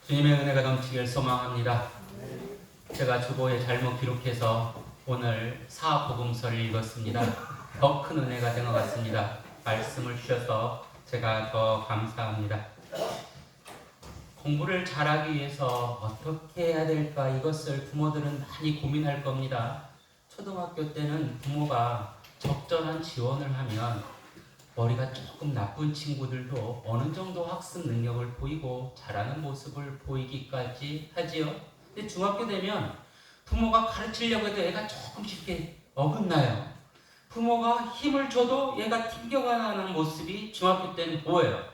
주님의 은혜가 넘치길 소망합니다. 제가 주보에 잘못 기록해서 오늘 사복음서를 읽었습니다. 더 큰 은혜가 된 것 같습니다. 말씀을 주셔서 제가 더 감사합니다. 공부를 잘하기 위해서 어떻게 해야 될까, 이것을 부모들은 많이 고민할 겁니다. 초등학교 때는 부모가 적절한 지원을 하면 머리가 조금 나쁜 친구들도 어느 정도 학습 능력을 보이고 잘하는 모습을 보이기까지 하지요. 근데 중학교 되면 부모가 가르치려고 해도 애가 조금씩 이렇게 어긋나요. 부모가 힘을 줘도 얘가 튕겨가는 모습이 중학교 때는 보여요.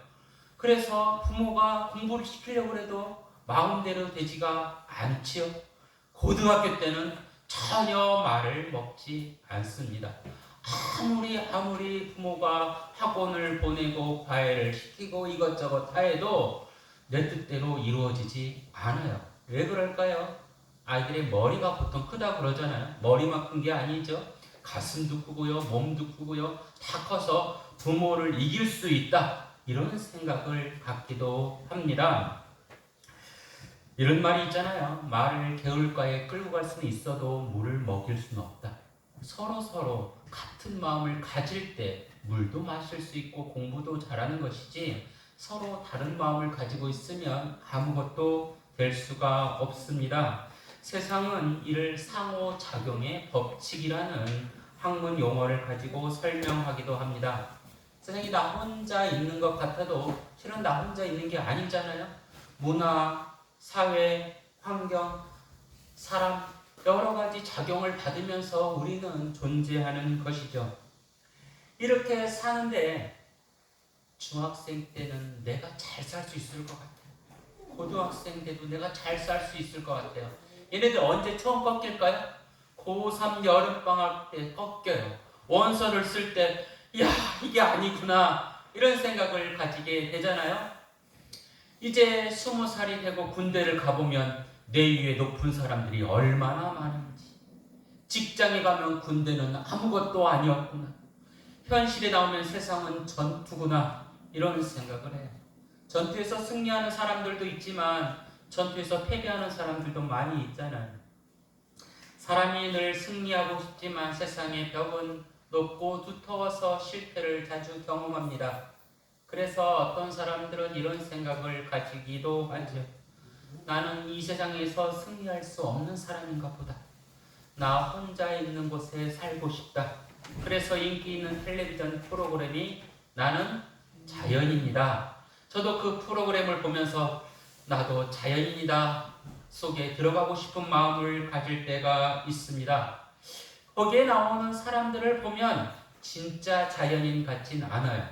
그래서 부모가 공부를 시키려고 해도 마음대로 되지가 않지요. 고등학교 때는 전혀 말을 먹지 않습니다. 아무리 부모가 학원을 보내고 과외를 시키고 이것저것 다 해도 내 뜻대로 이루어지지 않아요. 왜 그럴까요? 아이들의 머리가 보통 크다고 그러잖아요. 머리만 큰 게 아니죠. 가슴도 크고요, 몸도 크고요, 다 커서 부모를 이길 수 있다, 이런 생각을 갖기도 합니다. 이런 말이 있잖아요. 말을 개울가에 끌고 갈 수는 있어도 물을 먹일 수는 없다. 서로 같은 마음을 가질 때 물도 마실 수 있고 공부도 잘하는 것이지, 서로 다른 마음을 가지고 있으면 아무것도 될 수가 없습니다. 세상은 이를 상호작용의 법칙이라는 학문 용어를 가지고 설명하기도 합니다. 세상이 나 혼자 있는 것 같아도 실은 나 혼자 있는 게 아니잖아요. 문화, 사회, 환경, 사람, 여러 가지 작용을 받으면서 우리는 존재하는 것이죠. 이렇게 사는데 중학생 때는 내가 잘 살 수 있을 것 같아요. 고등학생 때도 내가 잘 살 수 있을 것 같아요. 얘네들 언제 처음 꺾일까요? 고3 여름방학 때 꺾여요. 원서를 쓸 때 야, 이게 아니구나, 이런 생각을 가지게 되잖아요. 이제 20살이 되고 군대를 가보면 내 위에 높은 사람들이 얼마나 많은지, 직장에 가면 군대는 아무것도 아니었구나, 현실에 나오면 세상은 전투구나, 이런 생각을 해요. 전투에서 승리하는 사람들도 있지만 전투에서 패배하는 사람들도 많이 있잖아요. 사람이 늘 승리하고 싶지만 세상의 벽은 높고 두터워서 실패를 자주 경험합니다. 그래서 어떤 사람들은 이런 생각을 가지기도 하죠. 나는 이 세상에서 승리할 수 없는 사람인가 보다. 나 혼자 있는 곳에 살고 싶다. 그래서 인기 있는 텔레비전 프로그램이 나는 자연인이다. 저도 그 프로그램을 보면서 나도 자연인이다 속에 들어가고 싶은 마음을 가질 때가 있습니다. 거기에 나오는 사람들을 보면 진짜 자연인 같진 않아요.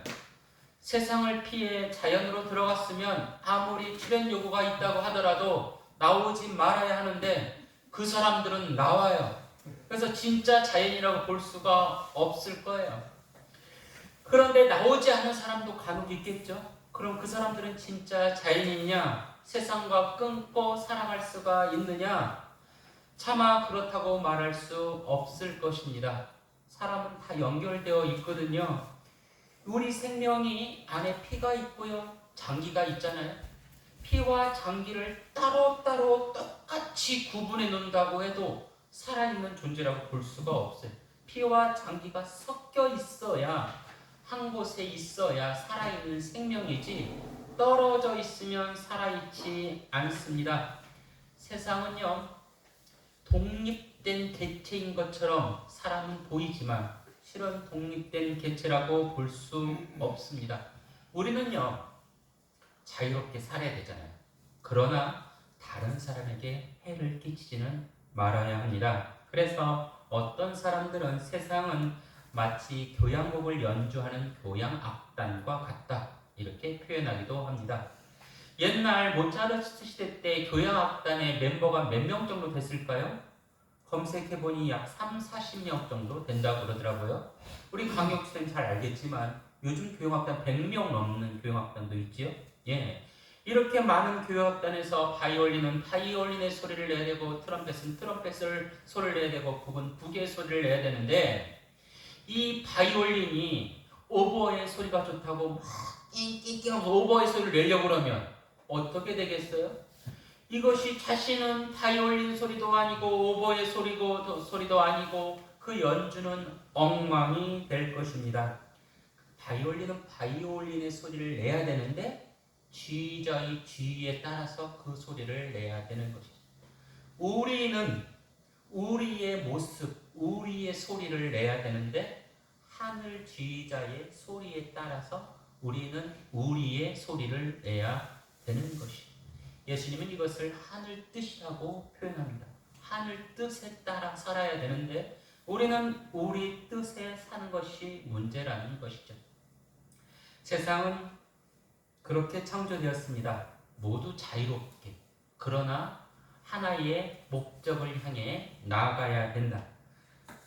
세상을 피해 자연으로 들어갔으면 아무리 출연 요구가 있다고 하더라도 나오지 말아야 하는데 그 사람들은 나와요. 그래서 진짜 자연이라고 볼 수가 없을 거예요. 그런데 나오지 않은 사람도 간혹 있겠죠. 그럼 그 사람들은 진짜 자연이냐? 세상과 끊고 살아갈 수가 있느냐? 차마 그렇다고 말할 수 없을 것입니다. 사람은 다 연결되어 있거든요. 우리 생명이 안에 피가 있고요, 장기가 있잖아요. 피와 장기를 따로따로 똑같이 구분해 놓는다고 해도 살아있는 존재라고 볼 수가 없어요. 피와 장기가 섞여 있어야, 한 곳에 있어야 살아있는 생명이지, 떨어져 있으면 살아있지 않습니다. 세상은요, 독립된 개체인 것처럼 사람은 보이지만 실은 독립된 개체라고 볼 수 없습니다. 우리는요, 자유롭게 살아야 되잖아요. 그러나 다른 사람에게 해를 끼치지는 말아야 합니다. 그래서 어떤 사람들은 세상은 마치 교향곡을 연주하는 교향악단과 같다, 이렇게 표현하기도 합니다. 옛날 모차르트 시대 때 교향악단의 멤버가 몇 명 정도 됐을까요? 검색해보니 약 3, 40명 정도 된다고 그러더라고요. 우리 강혁수는 잘 알겠지만 요즘 교향악단 100명 넘는 교향악단도 있지요. 예. 이렇게 많은 교향악단에서 바이올린은 바이올린의 소리를 내야 되고, 트럼펫은 트럼펫을 소리를 내야 되고, 북은 북의 소리를 내야 되는데, 이 바이올린이 오버의 소리가 좋다고 막 낑낑낑 하면서 오버의 소리를 내려고 그러면 어떻게 되겠어요? 이것이 자신은 바이올린 소리도 아니고 오보의 소리도 아니고 그 연주는 엉망이 될 것입니다. 바이올린은 바이올린의 소리를 내야 되는데 G자의 G에 따라서 그 소리를 내야 되는 것이죠. 우리는 우리의 모습, 우리의 소리를 내야 되는데 하늘 G자의 소리에 따라서 우리는 우리의 소리를 내야 되는 것이죠. 예수님은 이것을 하늘 뜻이라고 표현합니다. 하늘 뜻에 따라 살아야 되는데 우리는 우리 뜻에 사는 것이 문제라는 것이죠. 세상은 그렇게 창조되었습니다. 모두 자유롭게. 그러나 하나의 목적을 향해 나아가야 된다.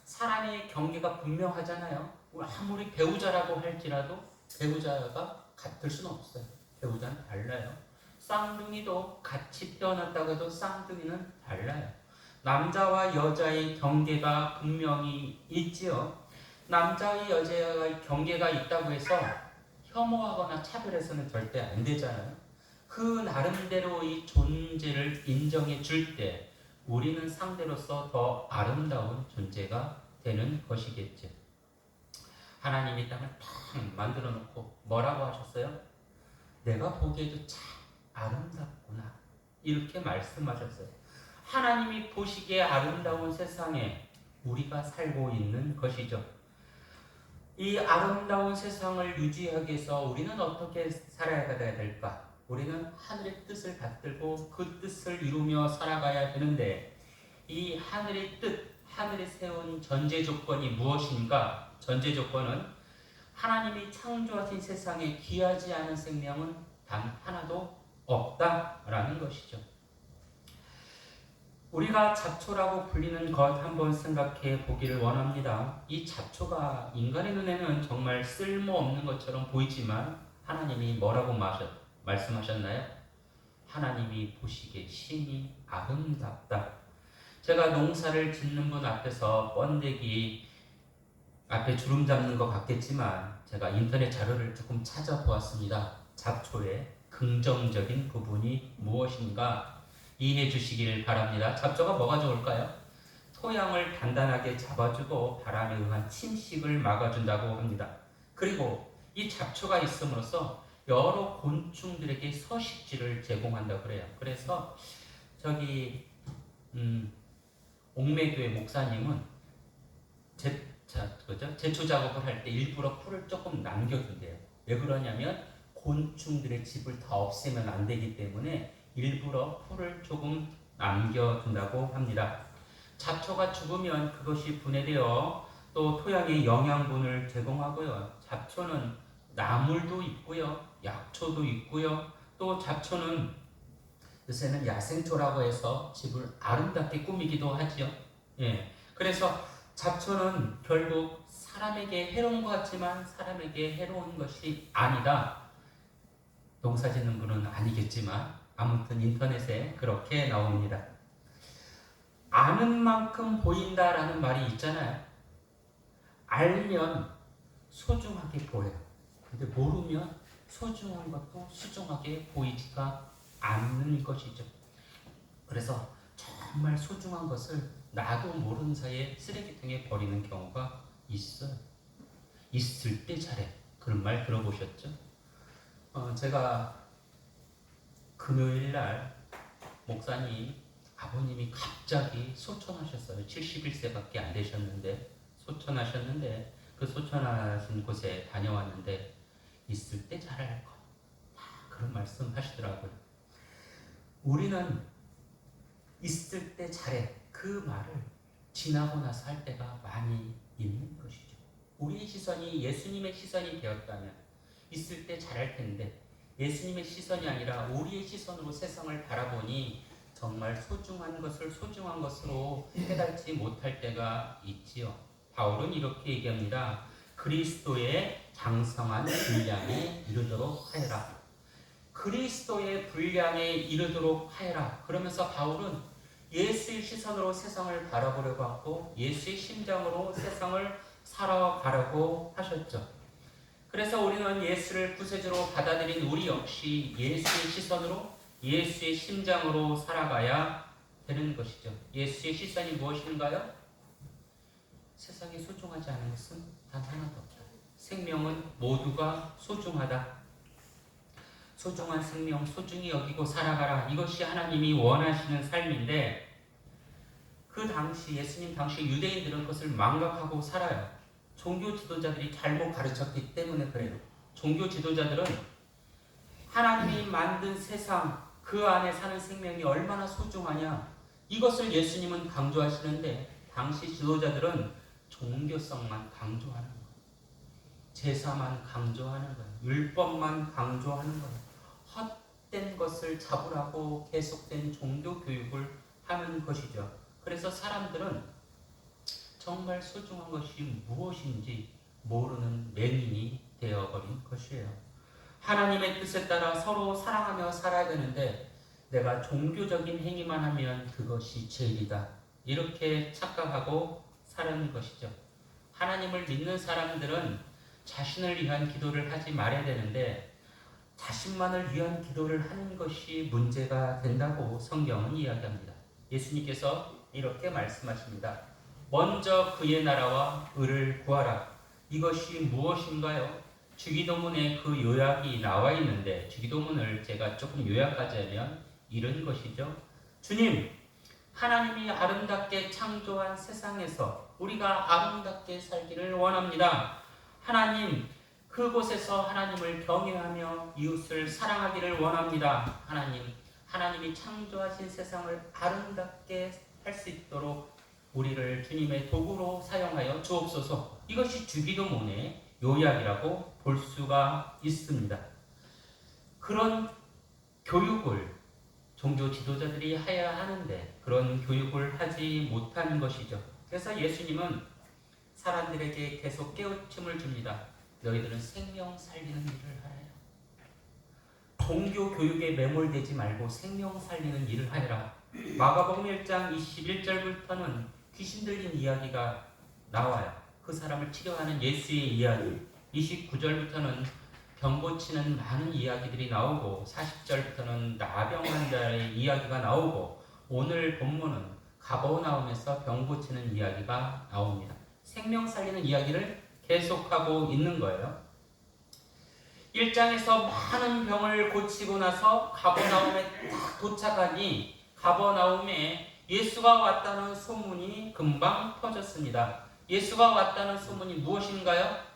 사람의 경계가 분명하잖아요. 아무리 배우자라고 할지라도 배우자가 같을 수는 없어요. 배우자는 달라요. 쌍둥이도 같이 태어났다고 해도 쌍둥이는 달라요. 남자와 여자의 경계가 분명히 있지요. 남자와 여자의 경계가 있다고 해서 혐오하거나 차별해서는 절대 안 되잖아요. 그 나름대로의 존재를 인정해 줄 때 우리는 상대로서 더 아름다운 존재가 되는 것이겠죠. 하나님이 땅을 탁 만들어 놓고 뭐라고 하셨어요? 내가 보기에도 참 아름답구나. 이렇게 말씀하셨어요. 하나님이 보시기에 아름다운 세상에 우리가 살고 있는 것이죠. 이 아름다운 세상을 유지하기 위해서 우리는 어떻게 살아가야 될까? 우리는 하늘의 뜻을 받들고 그 뜻을 이루며 살아가야 되는데 이 하늘의 뜻, 하늘이 세운 전제 조건이 무엇인가? 전제 조건은 하나님이 창조하신 세상에 귀하지 않은 생명은 단 하나도 없다라는 것이죠. 우리가 잡초라고 불리는 것 한번 생각해 보기를 원합니다. 이 잡초가 인간의 눈에는 정말 쓸모없는 것처럼 보이지만 하나님이 뭐라고 말씀하셨나요? 하나님이 보시기에 심히 아름답다. 제가 농사를 짓는 분 앞에서 번데기 앞에 주름 잡는 것 같겠지만 제가 인터넷 자료를 조금 찾아보았습니다. 잡초의 긍정적인 부분이 무엇인가 이해해 주시길 바랍니다. 잡초가 뭐가 좋을까요? 토양을 단단하게 잡아주고 바람에 의한 침식을 막아준다고 합니다. 그리고 이 잡초가 있음으로써 여러 곤충들에게 서식지를 제공한다고 그래요. 그래서 저기 옥매교회 목사님은 제초 작업을 할 때 일부러 풀을 조금 남겨둔대요. 왜 그러냐면 곤충들의 집을 다 없애면 안 되기 때문에 일부러 풀을 조금 남겨둔다고 합니다. 잡초가 죽으면 그것이 분해되어 또 토양에 영양분을 제공하고요. 잡초는 나물도 있고요. 약초도 있고요. 또 잡초는 요새는 야생초라고 해서 집을 아름답게 꾸미기도 하지요. 예. 그래서 잡초는 결국 사람에게 해로운 것 같지만 사람에게 해로운 것이 아니다. 농사 짓는 분은 아니겠지만 아무튼 인터넷에 그렇게 나옵니다. 아는 만큼 보인다라는 말이 있잖아요. 알면 소중하게 보여요. 근데 모르면 소중한 것도 소중하게 보이지가 않는 것이죠. 그래서 정말 소중한 것을 나도 모르는 사이에 쓰레기통에 버리는 경우가 있어요. 있을 때 잘해. 그런 말 들어보셨죠? 제가 금요일 날 목사님 아버님이 갑자기 소천하셨어요. 71세밖에 안 되셨는데 소천하셨는데 그 소천하신 곳에 다녀왔는데 있을 때 잘할 것. 다 그런 말씀 하시더라고요. 우리는 있을 때 잘해. 그 말을 지나고 나서 할 때가 많이 있는 것이죠. 우리의 시선이 예수님의 시선이 되었다면 있을 때 잘할 텐데 예수님의 시선이 아니라 우리의 시선으로 세상을 바라보니 정말 소중한 것을 소중한 것으로 깨닫지 못할 때가 있지요. 바울은 이렇게 얘기합니다. 그리스도의 장성한 분량에 이르도록 하여라. 그리스도의 분량에 이르도록 하여라. 그러면서 바울은 예수의 시선으로 세상을 바라보려고 하고 예수의 심장으로 세상을 살아가려고 하셨죠. 그래서 우리는 예수를 구세주로 받아들인 우리 역시 예수의 시선으로 예수의 심장으로 살아가야 되는 것이죠. 예수의 실상이 무엇인가요? 세상에 소중하지 않은 것은 단 하나도 없다. 생명은 모두가 소중하다. 소중한 생명 소중히 여기고 살아가라. 이것이 하나님이 원하시는 삶인데, 그 당시 예수님 당시 유대인들은 그것을 망각하고 살아요. 종교 지도자들이 잘못 가르쳤기 때문에 그래요. 종교 지도자들은 하나님이 만든 세상 그 안에 사는 생명이 얼마나 소중하냐, 이것을 예수님은 강조하시는데, 당시 지도자들은 종교성만 강조하는 거예요. 제사만 강조하는 거예요. 율법만 강조하는 거예요. 헛된 것을 잡으라고 계속된 종교 교육을 하는 것이죠. 그래서 사람들은 정말 소중한 것이 무엇인지 모르는 맹인이 되어버린 것이에요. 하나님의 뜻에 따라 서로 사랑하며 살아야 되는데, 내가 종교적인 행위만 하면 그것이 죄이다, 이렇게 착각하고 사는 것이죠. 하나님을 믿는 사람들은 자신을 위한 기도를 하지 말아야 되는데, 자신만을 위한 기도를 하는 것이 문제가 된다고 성경은 이야기합니다. 예수님께서 이렇게 말씀하십니다. 먼저 그의 나라와 의를 구하라. 이것이 무엇인가요? 주기도문에 그 요약이 나와 있는데, 주기도문을 제가 조금 요약하자면 이런 것이죠. 주님, 하나님이 아름답게 창조한 세상에서 우리가 아름답게 살기를 원합니다. 하나님, 그곳에서 하나님을 경외하며 이웃을 사랑하기를 원합니다. 하나님이 창조하신 세상을 아름답게 할 수 있도록 우리를 주님의 도구로 사용하여 주옵소서. 이것이 주기도문의 요약이라고 볼 수가 있습니다. 그런 교육을 종교 지도자들이 해야 하는데, 그런 교육을 하지 못한 것이죠. 그래서 예수님은 사람들에게 계속 깨우침을 줍니다. 너희들은 생명 살리는 일을 하라. 종교 교육에 매몰되지 말고 생명 살리는 일을 하여라. 마가복음 1장 21절부터는 귀신 들린 이야기가 나와요. 그 사람을 치료하는 예수의 이야기. 29절부터는 병 고치는 많은 이야기들이 나오고, 40절부터는 나병 환자의 이야기가 나오고, 오늘 본문은 가버나움에서 병 고치는 이야기가 나옵니다. 생명 살리는 이야기를 계속하고 있는 거예요. 1장에서 많은 병을 고치고 나서 가버나움에 딱 도착하니, 가버나움에 예수가 왔다는 소문이 금방 퍼졌습니다. 예수가 왔다는 소문이 무엇인가요?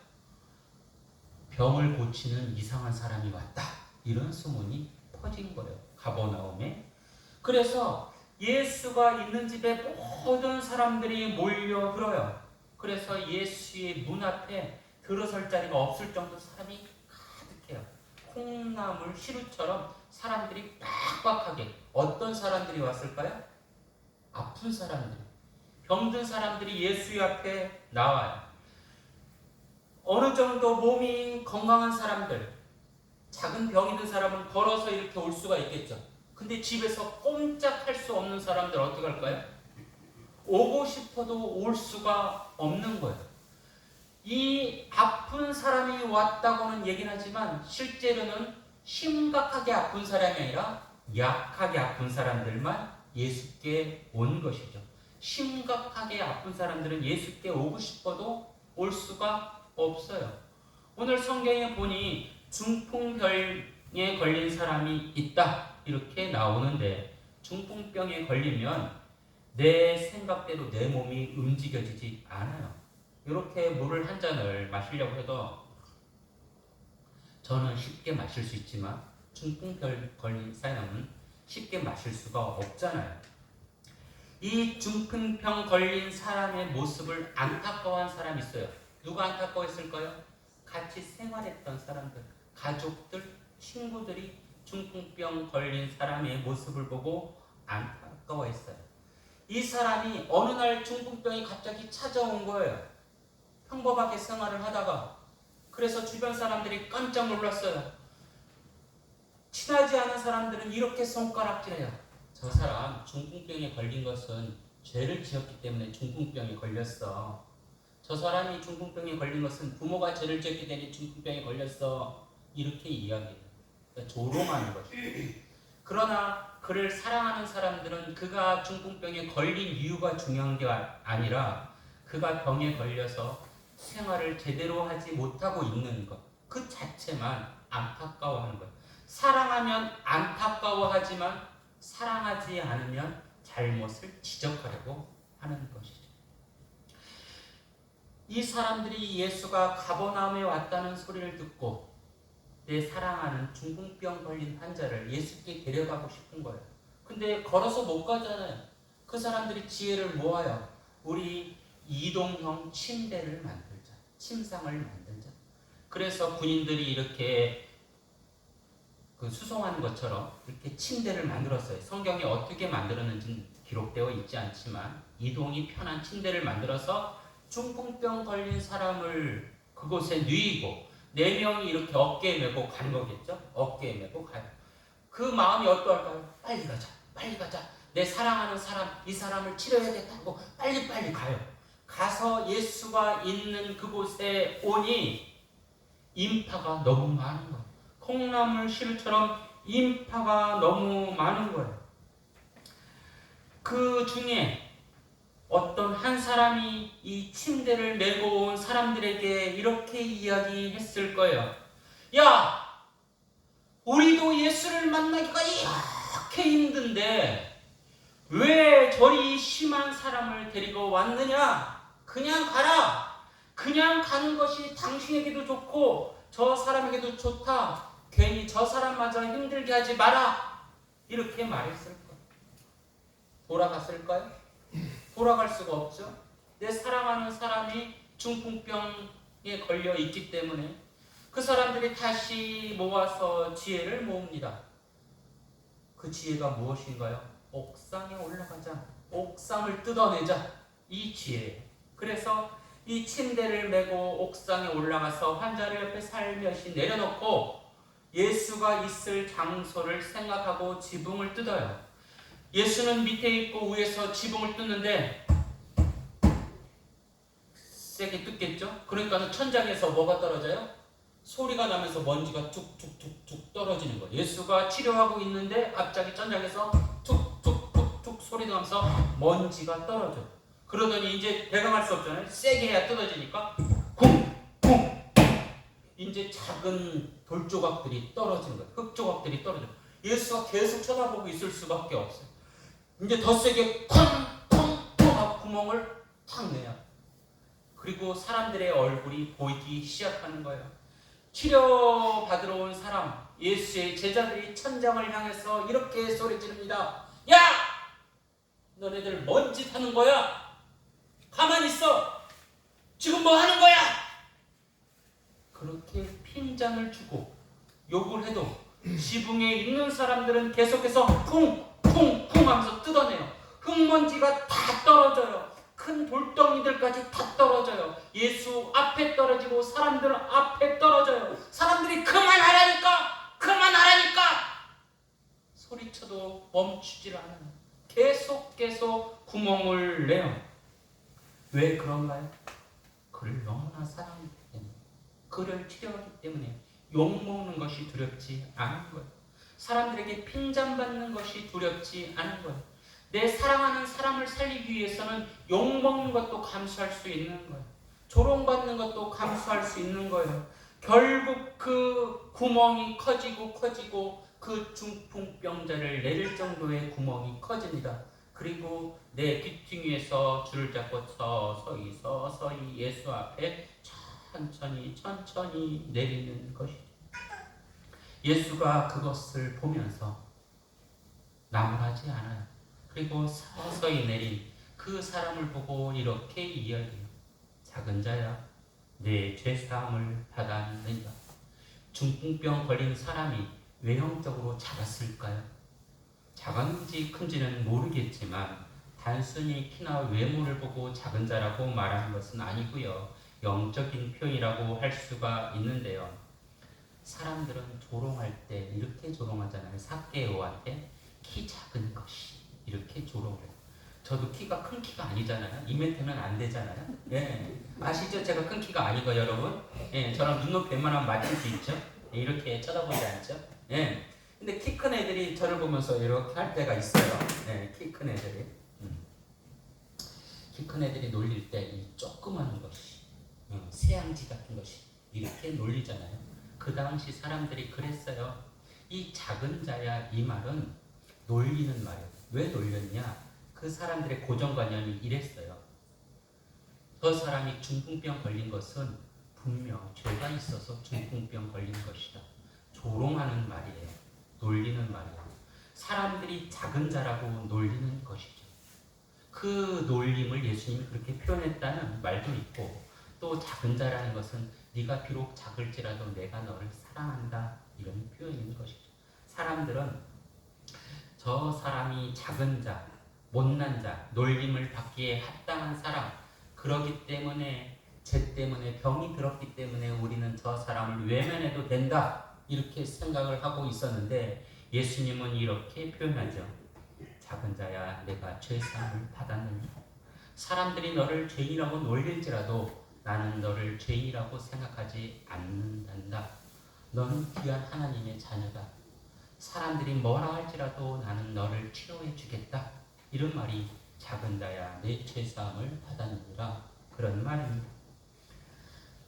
병을 고치는 이상한 사람이 왔다, 이런 소문이 퍼진 거예요, 가버나움에. 그래서 예수가 있는 집에 모든 사람들이 몰려들어요. 그래서 예수의 문 앞에 들어설 자리가 없을 정도로 사람이 가득해요. 콩나물 시루처럼 사람들이 빡빡하게. 어떤 사람들이 왔을까요? 아픈 사람들, 병든 사람들이 예수 앞에 나와요. 어느 정도 몸이 건강한 사람들, 작은 병이 든 사람은 걸어서 이렇게 올 수가 있겠죠. 근데 집에서 꼼짝할 수 없는 사람들 어떻게 할까요? 오고 싶어도 올 수가 없는 거예요. 이 아픈 사람이 왔다고는 얘기는 하지만, 실제로는 심각하게 아픈 사람이 아니라 약하게 아픈 사람들만 예수께 온 것이죠. 심각하게 아픈 사람들은 예수께 오고 싶어도 올 수가 없어요. 오늘 성경에 보니 중풍병에 걸린 사람이 있다, 이렇게 나오는데, 중풍병에 걸리면 내 생각대로 내 몸이 움직여지지 않아요. 이렇게 물을 한 잔을 마시려고 해도 저는 쉽게 마실 수 있지만, 중풍병 걸린 사람은 쉽게 마실 수가 없잖아요. 이 중풍병 걸린 사람의 모습을 안타까워한 사람이 있어요. 누가 안타까워했을까요? 같이 생활했던 사람들, 가족들, 친구들이 중풍병 걸린 사람의 모습을 보고 안타까워했어요. 이 사람이 어느 날 중풍병이 갑자기 찾아온 거예요. 평범하게 생활을 하다가. 그래서 주변 사람들이 깜짝 놀랐어요. 친하지 않은 사람들은 이렇게 손가락질해요. 저 사람 중풍병에 걸린 것은 죄를 지었기 때문에 중풍병에 걸렸어. 저 사람이 중풍병에 걸린 것은 부모가 죄를 지었기 때문에 중풍병에 걸렸어. 이렇게 이야기해요. 그러니까 조롱하는 것이죠. 그러나 그를 사랑하는 사람들은 그가 중풍병에 걸린 이유가 중요한 게 아니라 그가 병에 걸려서 생활을 제대로 하지 못하고 있는 것, 그 자체만 안타까워하는 것. 사랑하면 안타까워하지만 사랑하지 않으면 잘못을 지적하려고 하는 것이죠. 이 사람들이 예수가 가버나움에 왔다는 소리를 듣고 내 사랑하는 중풍병 걸린 환자를 예수께 데려가고 싶은 거예요. 근데 걸어서 못 가잖아요. 그 사람들이 지혜를 모아요. 우리 이동형 침대를 만들자. 침상을 만들자. 그래서 군인들이 이렇게 그 수송하는 것처럼 이렇게 침대를 만들었어요. 성경에 어떻게 만들었는지는 기록되어 있지 않지만 이동이 편한 침대를 만들어서 중풍병 걸린 사람을 그곳에 누이고 4명이 이렇게 어깨에 메고 가는 거겠죠? 어깨에 메고 가요. 그 마음이 어떠할까요? 빨리 가자. 빨리 가자. 내 사랑하는 사람, 이 사람을 치료해야겠다고 빨리 가요. 가서 예수가 있는 그곳에 오니 인파가 너무 많은 거예요. 콩나물 시루처럼 인파가 너무 많은 거예요. 그 중에 어떤 한 사람이 이 침대를 메고 온 사람들에게 이렇게 이야기했을 거예요. 야! 우리도 예수를 만나기가 이렇게 힘든데 왜 저리 심한 사람을 데리고 왔느냐? 그냥 가라! 그냥 가는 것이 당신에게도 좋고 저 사람에게도 좋다. 괜히 저 사람마저 힘들게 하지 마라. 이렇게 말했을 거예요. 돌아갔을까요? 돌아갈 수가 없죠. 내 사랑하는 사람이 중풍병에 걸려 있기 때문에 그 사람들이 다시 모아서 지혜를 모읍니다. 그 지혜가 무엇인가요? 옥상에 올라가자. 옥상을 뜯어내자. 이 지혜예요. 그래서 이 침대를 메고 옥상에 올라가서 환자를 옆에 살며시 내려놓고 예수가 있을 장소를 생각하고 지붕을 뜯어요. 예수는 밑에 있고 위에서 지붕을 뜯는데 세게 뜯겠죠? 그러니까 천장에서 뭐가 떨어져요? 소리가 나면서 먼지가 툭툭툭툭 떨어지는 거예요. 예수가 치료하고 있는데 갑자기 천장에서 툭툭툭툭 소리 나면서 먼지가 떨어져요. 그러더니 이제 대강할 수 없잖아요. 세게 해야 뜯어지니까 쿵쿵 이제 작은 돌조각들이 떨어지는 거예요. 흙조각들이 떨어져요. 예수가 계속 쳐다보고 있을 수밖에 없어요. 이제 더 세게 쿵쿵쿵 하고 구멍을 탁 내요. 그리고 사람들의 얼굴이 보이기 시작하는 거예요. 치료받으러 온 사람, 예수의 제자들이 천장을 향해서 이렇게 소리 지릅니다. 야! 너네들 뭔 짓 하는 거야? 가만히 있어! 지금 뭐 하는 거야? 그렇게 핀잔을 주고 욕을 해도 지붕에 있는 사람들은 계속해서 쿵쿵쿵 하면서 뜯어내요. 흙먼지가 다 떨어져요. 큰 돌덩이들까지 다 떨어져요. 예수 앞에 떨어지고 사람들 앞에 떨어져요. 사람들이 그만하라니까! 그만하라니까! 소리쳐도 멈추질 않아요. 계속 구멍을 내요. 왜 그런가요? 그를 너무나 사랑하기 때문에, 그를 치료하기 때문에 욕먹는 것이 두렵지 않은 거예요. 사람들에게 핀잔받는 것이 두렵지 않은 거예요. 내 사랑하는 사람을 살리기 위해서는 욕먹는 것도 감수할 수 있는 거예요. 조롱받는 것도 감수할 수 있는 거예요. 결국 그 구멍이 커지고 그 중풍병자를 내릴 정도의 구멍이 커집니다. 그리고 내 귀퉁이에서 줄을 잡고 서서히 예수 앞에 천천히 내리는 것이죠. 예수가 그것을 보면서 나무라지 않아요. 그리고 서서히 내린 그 사람을 보고 이렇게 이야기해요. 작은 자야, 내 죄사함을 받았느니라. 중풍병 걸린 사람이 외형적으로 작았을까요? 작은지 큰지는 모르겠지만 단순히 키나 외모를 보고 작은 자라고 말하는 것은 아니고요. 영적인 표현이라고 할 수가 있는데요. 사람들은 조롱할 때 이렇게 조롱하잖아요. 삭개오한테 키 작은 것이 이렇게 조롱해요. 저도 키가 큰 키가 아니잖아요. 이멘트는 안 되잖아요. 예. 아시죠? 제가 큰 키가 아니고 여러분. 예. 저랑 눈높이 웬만하면 맞출 수 있죠. 예. 이렇게 쳐다보지 않죠. 예. 근데 키 큰 애들이 저를 보면서 이렇게 할 때가 있어요. 네, 키 큰 애들이. 키 큰 애들이 놀릴 때 이 조그만 것이, 새양지 같은 것이 이렇게 놀리잖아요. 그 당시 사람들이 그랬어요. 이 작은 자야 이 말은 놀리는 말이에요. 왜 놀렸냐? 그 사람들의 고정관념이 이랬어요. 저 사람이 중풍병 걸린 것은 분명 죄가 있어서 중풍병 걸린 것이다. 조롱하는 말이에요. 놀리는 말이에요. 사람들이 작은 자라고 놀리는 것이죠. 그 놀림을 예수님이 그렇게 표현했다는 말도 있고, 또 작은 자라는 것은 네가 비록 작을지라도 내가 너를 사랑한다, 이런 표현인 것이죠. 사람들은 저 사람이 작은 자, 못난 자, 놀림을 받기에 합당한 사람, 그러기 때문에 죄 때문에 병이 들었기 때문에 우리는 저 사람을 외면해도 된다, 이렇게 생각을 하고 있었는데 예수님은 이렇게 표현하죠. 작은 자야 내가 죄사함을 받았느니 사람들이 너를 죄인이라고 놀릴지라도 나는 너를 죄인이라고 생각하지 않는단다. 너는 귀한 하나님의 자녀다. 사람들이 뭐라 할지라도 나는 너를 치료해 주겠다. 이런 말이 작은 자야 내 죄사함을 받았느니라, 그런 말입니다.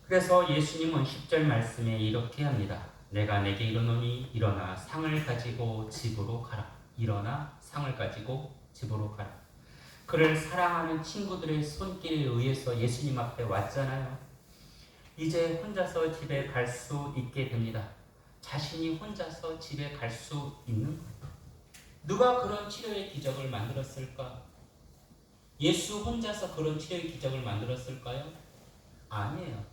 그래서 예수님은 10절 말씀에 이렇게 합니다. 내가 내게 이르노니 일어나 상을 가지고 집으로 가라. 일어나 상을 가지고 집으로 가라. 그를 사랑하는 친구들의 손길에 의해서 예수님 앞에 왔잖아요. 이제 혼자서 집에 갈 수 있게 됩니다. 자신이 혼자서 집에 갈 수 있는 거예요. 누가 그런 치료의 기적을 만들었을까? 예수 혼자서 그런 치료의 기적을 만들었을까요? 아니에요.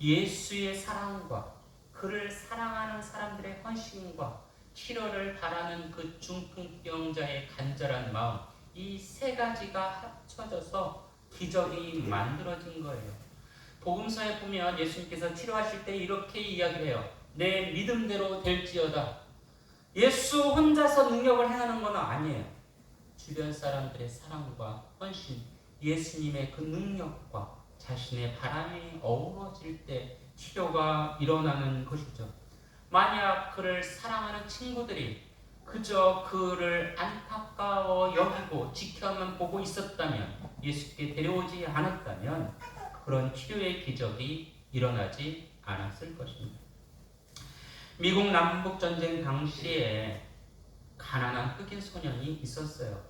예수의 사랑과 그를 사랑하는 사람들의 헌신과 치료를 바라는 그 중풍병자의 간절한 마음, 이 세 가지가 합쳐져서 기적이 만들어진 거예요. 복음서에 보면 예수님께서 치료하실 때 이렇게 이야기를 해요. 내 믿음대로 될지어다. 예수 혼자서 능력을 행하는 건 아니에요. 주변 사람들의 사랑과 헌신, 예수님의 그 능력과 자신의 바람이 어우러질 때 치료가 일어나는 것이죠. 만약 그를 사랑하는 친구들이 그저 그를 안타까워 여기고 지켜만 보고 있었다면, 예수께 데려오지 않았다면 그런 치료의 기적이 일어나지 않았을 것입니다. 미국 남북전쟁 당시에 가난한 흑인 소년이 있었어요.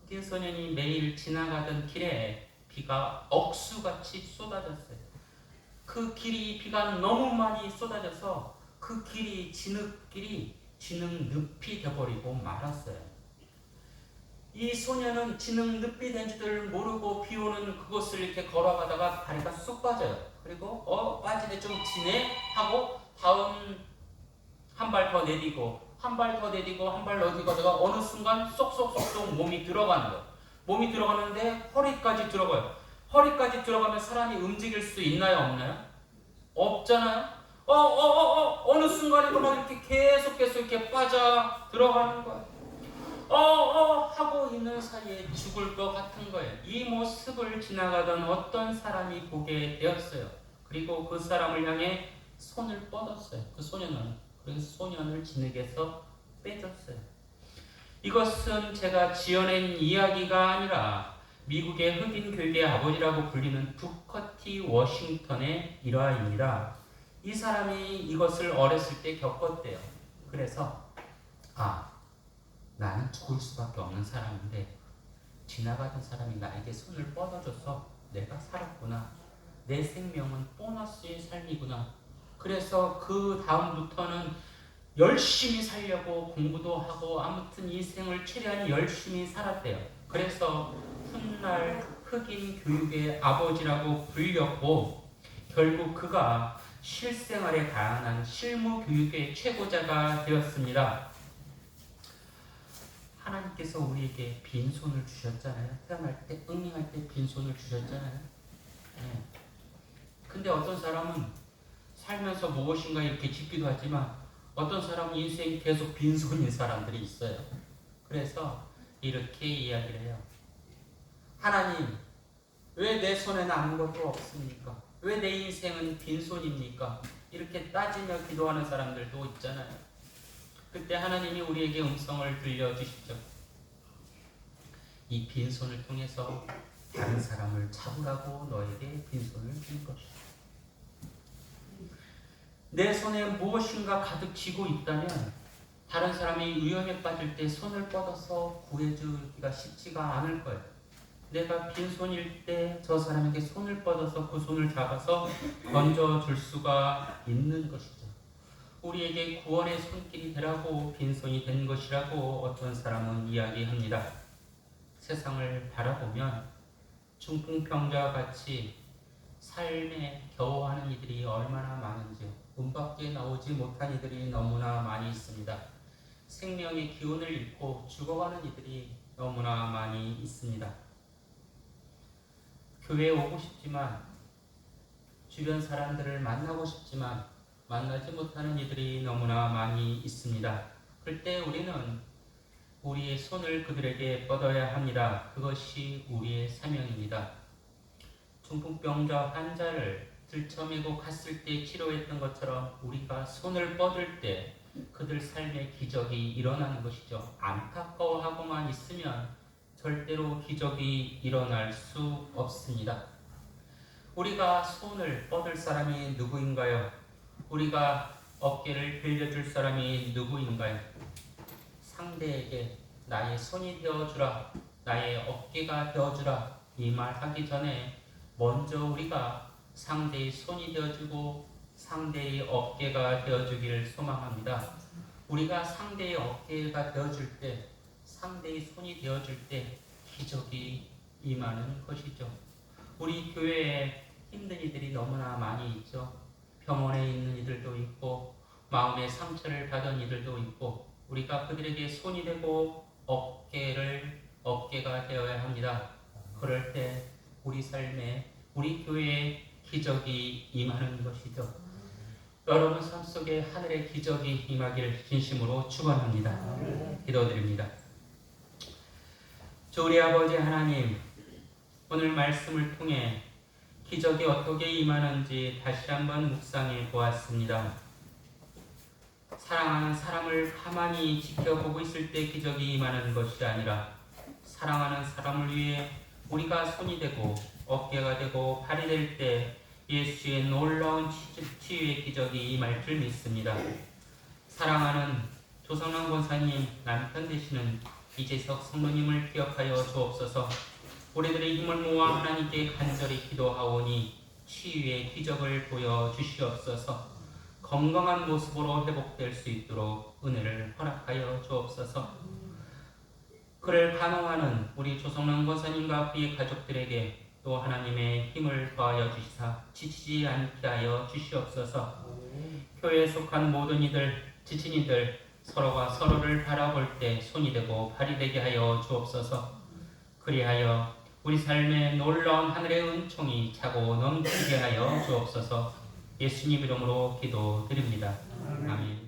흑인 소년이 매일 지나가던 길에 비가 억수같이 쏟아졌어요. 그 길이 비가 너무 많이 쏟아져서 그 길이 진흙 늪이 되어버리고 말았어요. 이 소년은 진흙 늪이 된 줄을 모르고 비 오는 그곳을 이렇게 걸어가다가 다리가 쑥 빠져요. 그리고 빠지네 좀 지네 하고 다음 한 발 더 내디고 한 발 더 내디고 한 발 더 내디고 어느 순간 쏙쏙쏙쏙 몸이 들어가는 거예요. 몸이 들어가는데 허리까지 들어가요. 허리까지 들어가면 사람이 움직일 수 있나요, 없나요? 없잖아요. 어느 순간에 막 이렇게 계속 이렇게 빠져 들어가는 거예요. 하고 있는 사이에 죽을 것 같은 거예요. 이 모습을 지나가던 어떤 사람이 보게 되었어요. 그리고 그 사람을 향해 손을 뻗었어요. 그 소년을 진흙에서 빼줬어요. 이것은 제가 지어낸 이야기가 아니라 미국의 흑인 교육의 아버지라고 불리는 부커티 워싱턴의 일화입니다. 이 사람이 이것을 어렸을 때 겪었대요. 그래서 나는 죽을 수밖에 없는 사람인데 지나가던 사람이 나에게 손을 뻗어줘서 내가 살았구나. 내 생명은 보너스의 삶이구나. 그래서 그 다음부터는 열심히 살려고 공부도 하고 아무튼 이 생을 최대한 열심히 살았대요. 그래서 훗날 흑인 교육의 아버지라고 불렸고, 결국 그가 실생활에 가한한 실무 교육의 최고자가 되었습니다. 하나님께서 우리에게 빈손을 주셨잖아요. 태어날 때, 응징할 때 빈손을 주셨잖아요. 네. 근데 어떤 사람은 살면서 무엇인가 이렇게 짓기도 하지만 어떤 사람은 인생이 계속 빈손인 사람들이 있어요. 그래서 이렇게 이야기를 해요. 하나님, 왜 내 손에는 아무것도 없습니까? 왜 내 인생은 빈손입니까? 이렇게 따지며 기도하는 사람들도 있잖아요. 그때 하나님이 우리에게 음성을 들려주시죠. 이 빈손을 통해서 다른 사람을 잡으라고 너에게 빈손을 준 것이다. 내 손에 무엇인가 가득 쥐고 있다면 다른 사람이 위험에 빠질 때 손을 뻗어서 구해주기가 쉽지가 않을 거예요. 내가 빈손일 때 저 사람에게 손을 뻗어서 그 손을 잡아서 건져줄 수가 있는 것이죠. 우리에게 구원의 손길이 되라고 빈손이 된 것이라고 어떤 사람은 이야기합니다. 세상을 바라보면 중풍병자와 같이 삶에 겨워하는 이들이 얼마나 많은지요. 문 밖에 나오지 못한 이들이 너무나 많이 있습니다. 생명의 기운을 잃고 죽어가는 이들이 너무나 많이 있습니다. 교회에 오고 싶지만, 주변 사람들을 만나고 싶지만 만나지 못하는 이들이 너무나 많이 있습니다. 그때 우리는 우리의 손을 그들에게 뻗어야 합니다. 그것이 우리의 사명입니다. 중풍병자 환자를 들쳐매고 갔을 때 치료했던 것처럼 우리가 손을 뻗을 때 그들 삶의 기적이 일어나는 것이죠. 안타까워하고만 있으면 절대로 기적이 일어날 수 없습니다. 우리가 손을 뻗을 사람이 누구인가요? 우리가 어깨를 빌려줄 사람이 누구인가요? 상대에게 나의 손이 되어주라, 나의 어깨가 되어주라 이 말 하기 전에 먼저 우리가 상대의 손이 되어주고 상대의 어깨가 되어주기를 소망합니다. 우리가 상대의 어깨가 되어줄 때, 상대의 손이 되어줄 때 기적이 임하는 것이죠. 우리 교회에 힘든 이들이 너무나 많이 있죠. 병원에 있는 이들도 있고 마음의 상처를 받은 이들도 있고 우리가 그들에게 손이 되고 어깨가 되어야 합니다. 그럴 때 우리 삶에 우리 교회에 기적이 임하는 것이죠. 여러분 삶 속에 하늘의 기적이 임하기를 진심으로 축원합니다. 기도드립니다. 주 우리 아버지 하나님, 오늘 말씀을 통해 기적이 어떻게 임하는지 다시 한번 묵상해 보았습니다. 사랑하는 사람을 가만히 지켜보고 있을 때 기적이 임하는 것이 아니라 사랑하는 사람을 위해 우리가 손이 되고 어깨가 되고 발이 될 때 예수의 놀라운 치유의 기적이 임할 줄 믿습니다. 사랑하는 조성남 권사님 남편 되시는 이재석 성도님을 기억하여 주옵소서. 우리들의 힘을 모아 하나님께 간절히 기도하오니 치유의 기적을 보여주시옵소서. 건강한 모습으로 회복될 수 있도록 은혜를 허락하여 주옵소서. 그를 간호하는 우리 조성남 권사님과 그의 가족들에게 또 하나님의 힘을 더하여 주시사 지치지 않게 하여 주시옵소서. 교회에 속한 모든 이들, 지친 이들 서로가 서로를 바라볼 때 손이 되고 발이 되게 하여 주옵소서. 그리하여 우리 삶에 놀라운 하늘의 은총이 차고 넘치게 하여 주옵소서. 예수님 이름으로 기도드립니다. 아멘.